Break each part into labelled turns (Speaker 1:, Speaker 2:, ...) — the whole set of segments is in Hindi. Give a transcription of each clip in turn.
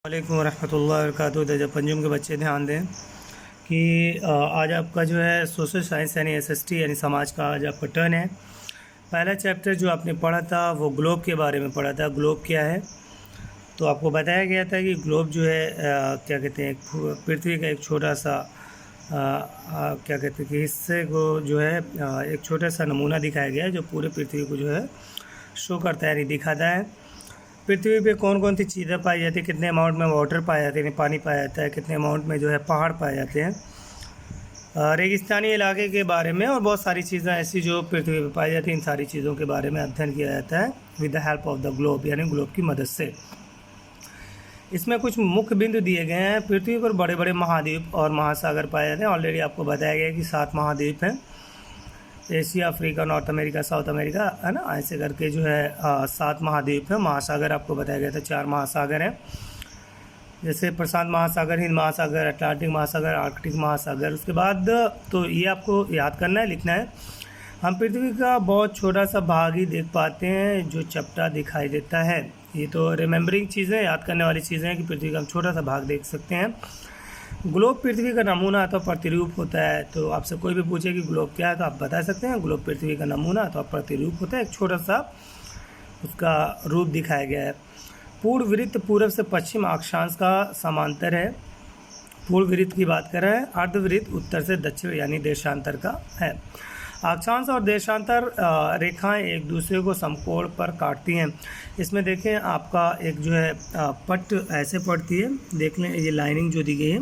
Speaker 1: वालेकुम रहमतुल्लाहि व बरकातुहू। जब पंजुम के बच्चे ध्यान दें कि आज आपका जो है सोशल साइंस यानी एसएसटी यानी समाज का आज आपका टर्न है। पहला चैप्टर जो आपने पढ़ा था वो ग्लोब के बारे में पढ़ा था। ग्लोब क्या है तो आपको बताया गया था कि ग्लोब जो है क्या कहते हैं पृथ्वी का एक छोटा सा क्या कहते हैं कि हिस्से को जो है एक छोटा सा नमूना दिखाया गया है जो पूरे पृथ्वी को जो है शो करता है यानी दिखाता है। पृथ्वी पे कौन कौन सी चीज़ें पाई जाती है, कितने अमाउंट में वाटर पाया जाता है, पानी पाया जाता है, कितने अमाउंट में जो है पहाड़ पाए जाते हैं, रेगिस्तानी इलाके के बारे में और बहुत सारी चीज़ें ऐसी जो पृथ्वी पे पाई जाती हैं। इन सारी चीज़ों के बारे में अध्ययन किया जाता है with the help of the globe यानी ग्लोब की मदद से। इसमें कुछ मुख्य बिंदु दिए गए हैं। पृथ्वी पर बड़े बड़े महाद्वीप और महासागर पाए जाते हैं। ऑलरेडी आपको बताया गया है कि 7 महाद्वीप हैं, Asia, Africa, north America, south America, है ना। ऐसे करके जो है 7 महाद्वीप है। महासागर आपको बताया गया था 4 महासागर हैं, जैसे प्रशांत महासागर, हिंद महासागर, अटलांटिक महासागर, आर्कटिक महासागर। उसके बाद तो ये आपको याद करना है, लिखना है। हम पृथ्वी का बहुत छोटा सा भाग ही देख पाते हैं जो चपटा दिखाई देता है। ये तो रिमेंबरिंग चीज़ें, याद करने वाली चीज़ें हैं कि पृथ्वी का हम छोटा सा भाग देख सकते हैं। ग्लोब पृथ्वी का नमूना अथवा प्रतिरूप होता है। तो आपसे कोई भी पूछे कि ग्लोब क्या है तो आप बता सकते हैं ग्लोब पृथ्वी का नमूना अथवा प्रतिरूप होता है, एक छोटा सा उसका रूप दिखाया गया है। पूर्ण वृत्त पूर्व से पश्चिम अक्षांश का समांतर है। पूर्ण वृत्त की बात कर रहे हैं। अर्धवृत्त उत्तर से दक्षिण यानी देशांतर का है। अक्षांश और देशांतर रेखाएं एक दूसरे को समकोण पर काटती हैं। इसमें देखें आपका एक जो है पट ऐसे पड़ती है, देख लें ये लाइनिंग जो दी गई है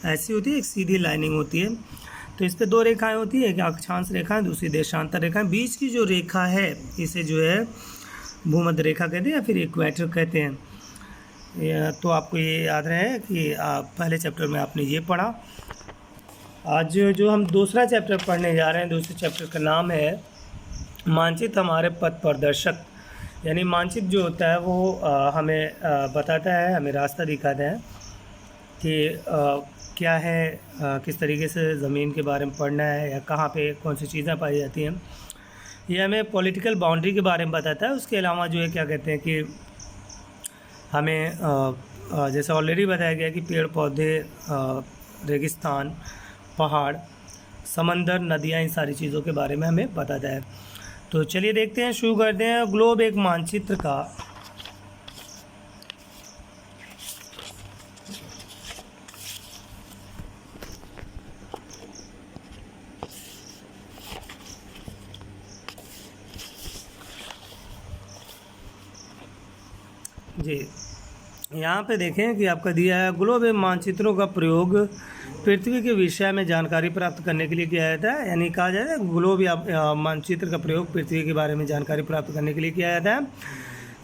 Speaker 1: ऐसी होती है, एक सीधी लाइनिंग होती है। तो इस पे 2 रेखाएं होती है, एक अक्षांश रेखा है, दूसरी देशांतर रेखा है। बीच की जो रेखा है इसे जो है भूमध्य रेखा कहते हैं या फिर इक्वेटर कहते हैं। तो आपको ये याद रहे कि पहले चैप्टर में आपने ये पढ़ा। आज जो हम दूसरा चैप्टर पढ़ने जा रहे हैं, दूसरे चैप्टर का नाम है मानचित्र हमारे पथ प्रदर्शक। यानी मानचित्र जो होता है वो हमें बताता है, हमें रास्ता दिखाता है कि क्या है, किस तरीके से ज़मीन के बारे में पढ़ना है या कहाँ पे कौन सी चीज़ें पाई जाती हैं। ये हमें पॉलिटिकल बाउंड्री के बारे में बताता है। उसके अलावा जो है क्या कहते हैं कि हमें जैसे ऑलरेडी बताया गया कि पेड़ पौधे, रेगिस्तान, पहाड़, समंदर, नदियाँ, इन सारी चीज़ों के बारे में हमें बताता है। तो चलिए देखते हैं, शुरू करते हैं। ग्लोब एक मानचित्र का जी यहाँ पे देखें कि आपका दिया है ग्लोब एवं मानचित्रों का प्रयोग पृथ्वी के विषय में जानकारी प्राप्त करने के लिए किया जाता है। यानी कहा जाता है ग्लोब या मानचित्र का प्रयोग पृथ्वी के बारे में जानकारी प्राप्त करने के लिए किया जाता है,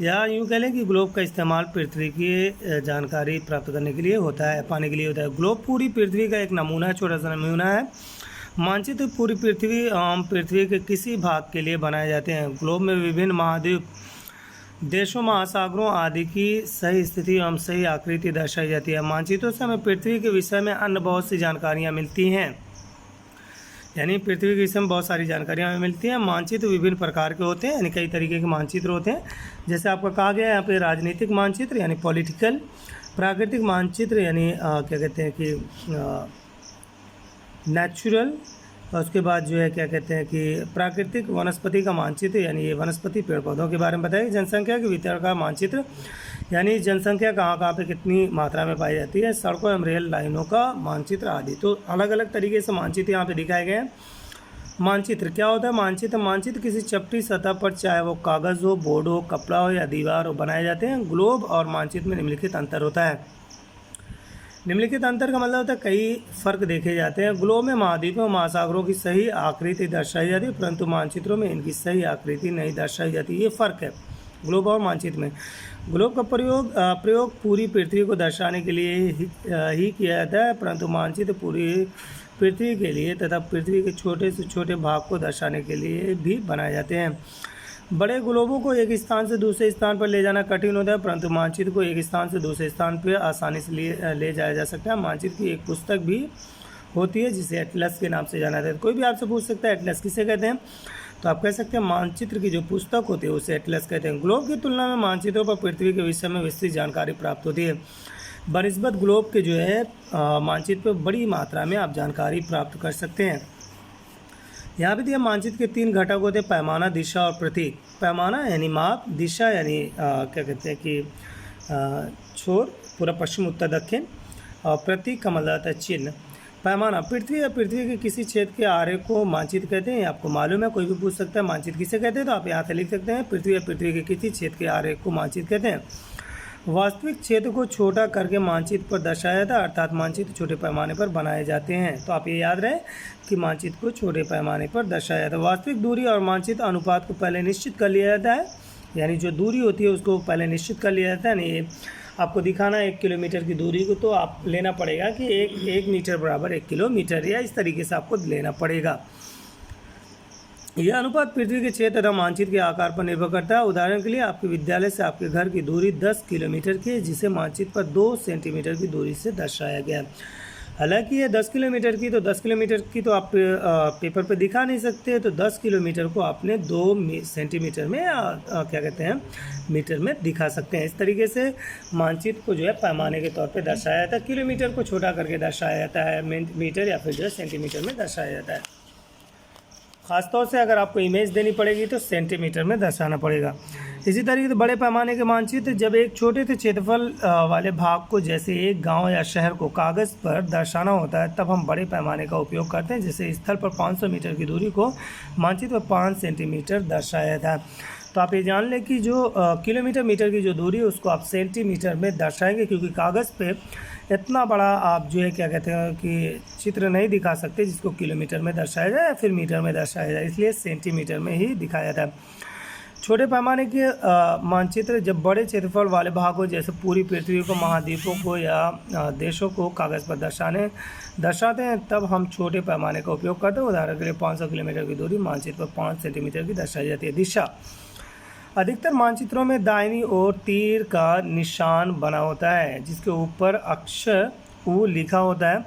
Speaker 1: या यूँ कह लें कि ग्लोब का इस्तेमाल पृथ्वी की जानकारी प्राप्त करने के लिए होता है, पाने के लिए होता है। ग्लोब पूरी पृथ्वी का एक नमूना है, छोटा सा नमूना है। मानचित्र पूरी पृथ्वी के किसी भाग के लिए बनाए जाते हैं। ग्लोब में विभिन्न महाद्वीप, देशों, महासागरों आदि की सही स्थिति एवं सही आकृति दर्शाई जाती है। मानचित्रों से हमें पृथ्वी के विषय में अन्य बहुत सी जानकारियाँ मिलती हैं। यानी पृथ्वी के विषय में बहुत सारी जानकारियाँ हमें मिलती हैं। मानचित्र विभिन्न प्रकार के होते हैं, यानी कई तरीके के मानचित्र होते हैं। जैसे आपका कहा गया है यहाँ पे राजनीतिक मानचित्र यानी पॉलिटिकल, प्राकृतिक मानचित्र यानी क्या कहते हैं कि नेचुरल, और उसके बाद जो है क्या कहते हैं कि प्राकृतिक, वनस्पति का मानचित्र यानी ये वनस्पति पेड़ पौधों के बारे में बताइए। जनसंख्या के वितरण का मानचित्र यानी जनसंख्या कहाँ कहाँ पे कितनी मात्रा में पाई जाती है। सड़कों एवं रेल लाइनों का मानचित्र आदि। तो अलग अलग तरीके से मानचित्र यहाँ पे दिखाए गए हैं। मानचित्र क्या होता है? मानचित्र किसी चपटी सतह पर, चाहे वो कागज़ हो, बोर्ड हो, कपड़ा हो या दीवार हो, बनाए जाते हैं। ग्लोब और मानचित्र में निम्नलिखित अंतर होता है। निम्नलिखित अंतर का मतलब होता है कई फ़र्क देखे जाते हैं। ग्लोब में महाद्वीपों, महासागरों की सही आकृति दर्शाई जाती है, परंतु मानचित्रों में इनकी सही आकृति नहीं दर्शाई जाती। ये फ़र्क है ग्लोब और मानचित्र में। ग्लोब का प्रयोग पूरी पृथ्वी को दर्शाने के लिए ही किया जाता है, परंतु मानचित्र पूरी पृथ्वी के लिए तथा पृथ्वी के छोटे से छोटे भाग को दर्शाने के लिए भी बनाए जाते हैं। बड़े ग्लोबों को एक स्थान से दूसरे स्थान पर ले जाना कठिन होता है, परंतु मानचित्र को एक स्थान से दूसरे स्थान पर आसानी से ले जाया जा सकता है। मानचित्र की एक पुस्तक भी होती है जिसे एटलस के नाम से जाना जाता है। कोई भी आपसे पूछ सकता है एटलस किसे कहते हैं, तो आप कह सकते हैं मानचित्र की जो पुस्तक होती है उसे एटलस कहते हैं। ग्लोब की तुलना में मानचित्रों पर पृथ्वी के विषय में विस्तृत जानकारी प्राप्त होती है। बनिस्बत ग्लोब के जो है मानचित्र पर बड़ी मात्रा में आप जानकारी प्राप्त कर सकते हैं। यहाँ पे दिया मानचित्र के 3 घटक होते हैं, पैमाना, दिशा और प्रतीक। पैमाना यानी माप, दिशा यानी क्या कहते हैं कि छोर, पूरा पश्चिम उत्तर दक्षिण, और प्रतीक का मतलब होता है चिन्ह। पैमाना पृथ्वी या पृथ्वी के किसी क्षेत्र के आरे को मानचित्र कहते हैं। आपको मालूम है, कोई भी पूछ सकता है मानचित्र किसे कहते हैं, तो आप यहाँ से लिख सकते हैं पृथ्वी या पृथ्वी के किसी क्षेत्र के आरे को मानचित्र कहते हैं। वास्तविक क्षेत्र को छोटा करके मानचित्र पर दर्शाया जाता है, अर्थात मानचित्र छोटे पैमाने पर बनाए जाते हैं। तो आप ये याद रहे कि मानचित्र को छोटे पैमाने पर दर्शाया जाता है। वास्तविक दूरी और मानचित्र अनुपात को पहले निश्चित कर लिया जाता है, यानी जो दूरी होती है उसको पहले निश्चित कर लिया जाता है। नहीं, आपको दिखाना है 1 किलोमीटर की दूरी को, तो आप लेना पड़ेगा कि 1 मीटर बराबर 1 किलोमीटर, या इस तरीके से आपको लेना पड़ेगा। यह अनुपात पृथ्वी के क्षेत्र तथा मानचित्र के आकार पर निर्भर करता है। उदाहरण के लिए आपके विद्यालय से आपके घर की दूरी 10 किलोमीटर की है, जिसे मानचित्र पर 2 सेंटीमीटर की दूरी से दर्शाया गया है। हालांकि ये 10 किलोमीटर की, तो 10 किलोमीटर की तो आप पेपर पे दिखा नहीं सकते, तो 10 किलोमीटर को आपने 2 सेंटीमीटर में क्या कहते हैं मीटर में दिखा सकते हैं। इस तरीके से मानचित्र को जो है पैमाने के तौर पे दर्शाया जाता है। किलोमीटर को छोटा करके दर्शाया जाता है, मीटर या फिर जो है सेंटीमीटर में दर्शाया जाता है। ख़ासतौर से अगर आपको इमेज देनी पड़ेगी तो सेंटीमीटर में दर्शाना पड़ेगा। इसी तरीके से बड़े पैमाने के मानचित्र, जब एक छोटे से क्षेत्रफल वाले भाग को, जैसे एक गांव या शहर को कागज़ पर दर्शाना होता है, तब हम बड़े पैमाने का उपयोग करते हैं। जैसे स्थल पर 500 मीटर की दूरी को मानचित्र पर 5 सेंटीमीटर दर्शाया था। तो आप ये जान लें कि जो किलोमीटर मीटर की जो दूरी है उसको आप सेंटीमीटर में दर्शाएंगे, क्योंकि कागज़ पे इतना बड़ा आप जो है क्या कहते हैं कि चित्र नहीं दिखा सकते जिसको किलोमीटर में दर्शाया जाए या फिर मीटर में दर्शाया जाए, इसलिए सेंटीमीटर में ही दिखाया जाता है। छोटे पैमाने के मानचित्र जब बड़े क्षेत्रफल वाले भाग हो, जैसे पूरी पृथ्वी को, महाद्वीपों को या देशों को कागज़ पर दर्शाते हैं, तब हम छोटे पैमाने का उपयोग करते हैं। उदाहरण के लिए 500 किलोमीटर की दूरी मानचित्र पर 5 सेंटीमीटर की दर्शाई जाती है। दिशा, अधिकतर मानचित्रों में दाहिनी ओर तीर का निशान बना होता है, जिसके ऊपर अक्षर U लिखा होता है।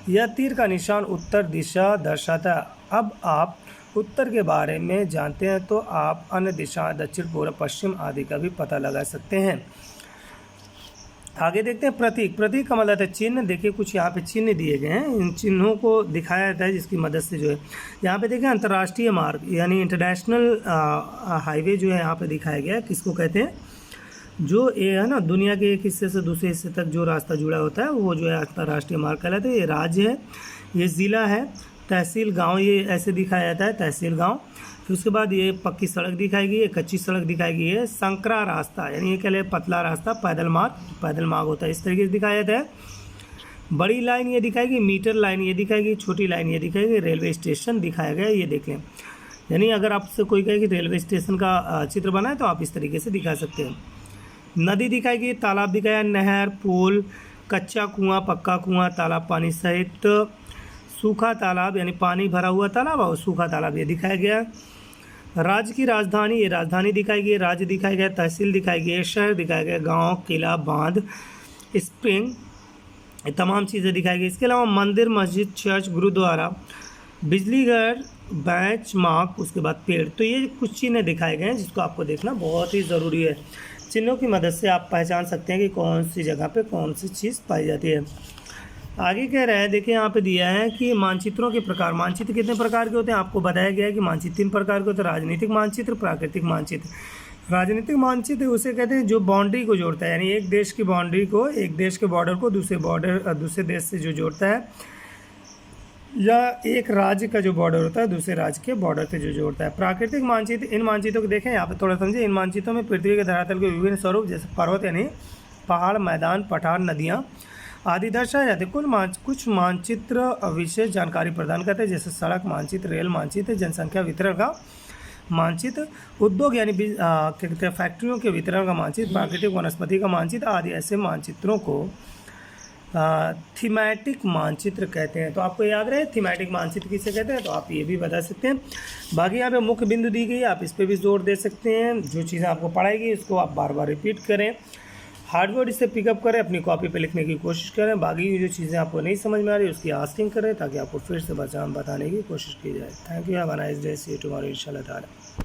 Speaker 1: यह तीर का निशान उत्तर दिशा दर्शाता है। अब आप उत्तर के बारे में जानते हैं तो आप अन्य दिशा, दक्षिण, पूर्व, पश्चिम आदि का भी पता लगा सकते हैं। आगे देखते हैं प्रतीक। प्रतीक का मतलब है चिन्ह। देखिए कुछ यहाँ पे चिन्ह दिए गए हैं, इन चिन्हों को दिखाया जाता है जिसकी मदद से जो है यहाँ पे देखिए अंतर्राष्ट्रीय मार्ग यानी इंटरनेशनल हाईवे जो है यहाँ पे दिखाया गया है। किसको कहते हैं? जो ये है ना, दुनिया के एक हिस्से से दूसरे हिस्से तक जो रास्ता जुड़ा होता है वो जो है अंतर्राष्ट्रीय मार्ग कहलाता है। ये राज्य है, ये ज़िला है, तहसील, गाँव, ये ऐसे दिखाया जाता है तहसील, गाँव। फिर उसके बाद ये पक्की सड़क दिखाई गई है, कच्ची सड़क दिखाई गई है, संकरा रास्ता यानी ये कह ले पतला रास्ता, पैदल मार्ग होता है, इस तरीके से दिखाया जाता है। बड़ी लाइन ये दिखाएगी, मीटर लाइन ये दिखाएगी, छोटी लाइन ये दिखाएगी, रेलवे स्टेशन दिखाया गया है, ये देख लें। यानी अगर आपसे कोई कहे कि रेलवे स्टेशन का चित्र बनाए तो आप इस तरीके से दिखा सकते हैं। नदी दिखाएगी, तालाब दिखाया, नहर, पुल, कच्चा कुआँ, पक्का कुआँ, तालाब पानी सहित, सूखा तालाब यानी पानी भरा हुआ तालाब और सूखा तालाब ये दिखाया गया। राज्य की राजधानी, ये राजधानी दिखाई गई, राज्य दिखाया गया, तहसील दिखाई गई, शहर दिखाया गया, गांव, किला, बांध, स्प्रिंग, ये तमाम चीज़ें दिखाई गई। इसके अलावा मंदिर, मस्जिद, चर्च, गुरुद्वारा, बिजली घर, बेंच मार्क, उसके बाद पेड़। तो ये कुछ चिन्ह दिखाए गए हैं जिसको आपको देखना बहुत ही ज़रूरी है। चिन्हों की मदद से आप पहचान सकते हैं कि कौन सी जगह पे कौन सी चीज़ पाई जाती है। आगे कह रहे हैं, देखिए यहाँ पे दिया है कि मानचित्रों के प्रकार। मानचित्र कितने प्रकार के होते हैं? आपको बताया गया है कि मानचित्र 3 प्रकार के होते हैं, राजनीतिक मानचित्र, प्राकृतिक मानचित्र। राजनीतिक मानचित्र उसे कहते हैं जो बाउंड्री को जोड़ता है, यानी एक देश की बाउंड्री को, एक देश के बॉर्डर को दूसरे देश से जो जोड़ता है, या एक राज्य का जो बॉर्डर होता है दूसरे राज्य के बॉर्डर से जो जोड़ता है। प्राकृतिक मानचित्र, इन मानचित्रों को देखें, यहाँ पे थोड़ा समझे। इन मानचित्रों में पृथ्वी के धरातल के विभिन्न स्वरूप, जैसे पर्वत यानी पहाड़, मैदान, पठार, नदियाँ आदि दर्शाए जाते हैं। कुछ मानचित्र विशेष जानकारी प्रदान करते हैं, जैसे सड़क मानचित्र, रेल मानचित्र, जनसंख्या वितरण का मानचित्र, उद्योग यानी क्या कहते हैं फैक्ट्रियों के वितरण का मानचित्र, प्राकृतिक वनस्पति का मानचित्र आदि। ऐसे मानचित्रों को थीमैटिक मानचित्र कहते हैं। तो आपको याद रहे थीमैटिक मानचित्र किसे कहते हैं, तो आप ये भी बता सकते हैं। बाकी यहाँ पे मुख्य बिंदु दी गई, आप इस पर भी जोर दे सकते हैं। जो चीज़ें आपको पढ़ाएगी उसको आप बार बार रिपीट करें, हार्डवर्ड इससे पिकअप करें, अपनी कॉपी पे लिखने की कोशिश करें। बाकी जो चीज़ें आपको नहीं समझ में आ रही उसकी आस्किंग करें ताकि आपको फिर से बताने की कोशिश की जाए। Thank you, have a nice day, see you tomorrow इंशाल्लाह ताला।